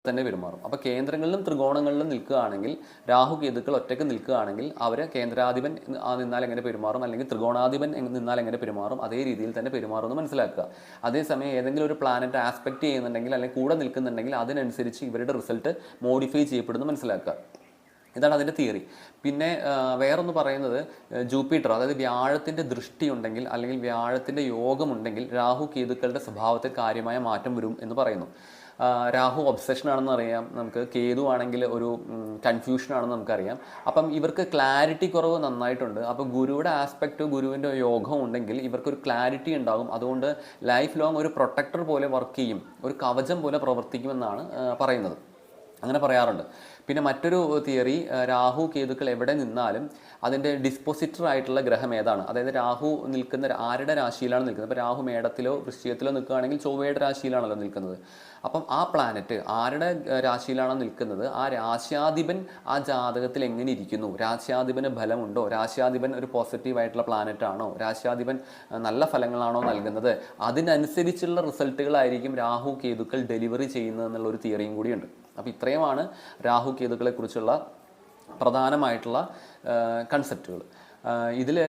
തന്നെ പെരുമാറും. അപ്പോൾ കേന്ദ്രങ്ങളിലും ത്രികോണങ്ങളിലും നിൽക്കുകയാണെങ്കിൽ, രാഹു കേതുക്കൾ ഒറ്റയ്ക്ക് നിൽക്കുകയാണെങ്കിൽ അവർ കേന്ദ്രാധിപൻ നിന്നാൽ എങ്ങനെ പെരുമാറും, അല്ലെങ്കിൽ ത്രികോണാധിപൻ നിന്നാൽ എങ്ങനെ പെരുമാറും, അതേ രീതിയിൽ തന്നെ പെരുമാറും എന്ന് മനസ്സിലാക്കുക. അതേസമയം ഏതെങ്കിലും ഒരു പ്ലാനറ്റ് ആസ്പെക്ട് ചെയ്യുന്നുണ്ടെങ്കിൽ അല്ലെങ്കിൽ കൂടെ നിൽക്കുന്നുണ്ടെങ്കിൽ അതിനനുസരിച്ച് ഇവരുടെ റിസൾട്ട് മോഡിഫൈ ചെയ്യപ്പെടുന്നു മനസ്സിലാക്കുക. ഇതാണ് അതിൻ്റെ തിയറി. പിന്നെ വേറൊന്ന് പറയുന്നത്, ജൂപ്പിറ്റർ അതായത് വ്യാഴത്തിൻ്റെ ദൃഷ്ടി ഉണ്ടെങ്കിൽ അല്ലെങ്കിൽ വ്യാഴത്തിൻ്റെ യോഗമുണ്ടെങ്കിൽ രാഹു കേതുക്കളുടെ സ്വഭാവത്തിൽ കാര്യമായ മാറ്റം വരും എന്ന് പറയുന്നു. രാഹു ഒബ്സഷൻ ആണെന്ന് അറിയാം നമുക്ക്, കേതു ആണെങ്കിൽ ഒരു കൺഫ്യൂഷൻ ആണെന്ന് നമുക്കറിയാം. അപ്പം ഇവർക്ക് ക്ലാരിറ്റി കുറവ് നന്നായിട്ടുണ്ട്. അപ്പോൾ ഗുരുവിടെ ആസ്പെക്റ്റ്, ഗുരുവിൻ്റെ യോഗം ഉണ്ടെങ്കിൽ ഇവർക്കൊരു ക്ലാരിറ്റി ഉണ്ടാകും. അതുകൊണ്ട് ലൈഫ് ലോങ് ഒരു പ്രൊട്ടക്ടർ പോലെ വർക്ക് ചെയ്യും, ഒരു കവചം പോലെ പ്രവർത്തിക്കുമെന്നാണ് പറയുന്നത്. അങ്ങനെ പറയാറുണ്ട്. പിന്നെ മറ്റൊരു തിയറി, രാഹു കേതുക്കൾ എവിടെ നിന്നാലും അതിൻ്റെ ഡിസ്പോസിറ്റർ ആയിട്ടുള്ള ഗ്രഹം ഏതാണ്, അതായത് രാഹു നിൽക്കുന്ന ആരുടെ രാശിയിലാണ് നിൽക്കുന്നത്. അപ്പോൾ രാഹു മേടത്തിലോ വൃശ്ചികത്തിലോ നിൽക്കുകയാണെങ്കിൽ ചൊവ്വയുടെ രാശിയിലാണല്ലോ നിൽക്കുന്നത്. അപ്പം ആ പ്ലാനറ്റ് ആരുടെ രാശിയിലാണോ നിൽക്കുന്നത്, ആ രാശ്യാധിപൻ ആ ജാതകത്തിൽ എങ്ങനെ ഇരിക്കുന്നു, രാശ്യാധിപന് ബലമുണ്ടോ, രാശ്യാധിപൻ ഒരു പോസിറ്റീവായിട്ടുള്ള പ്ലാനറ്റ് ആണോ, രാശ്യാധിപൻ നല്ല ഫലങ്ങളാണോ നൽകുന്നത്, അതിനനുസരിച്ചുള്ള റിസൾട്ടുകളായിരിക്കും രാഹു കേതുക്കൾ ഡെലിവറി ചെയ്യുന്നത് എന്നുള്ളൊരു തിയറിയും കൂടിയുണ്ട്. അപ്പോൾ ഇത്രയുമാണ് രാഹു കേതുക്കളെ കുറിച്ചുള്ള പ്രധാനമായിട്ടുള്ള കൺസെപ്റ്റുകൾ. ഇതിൽ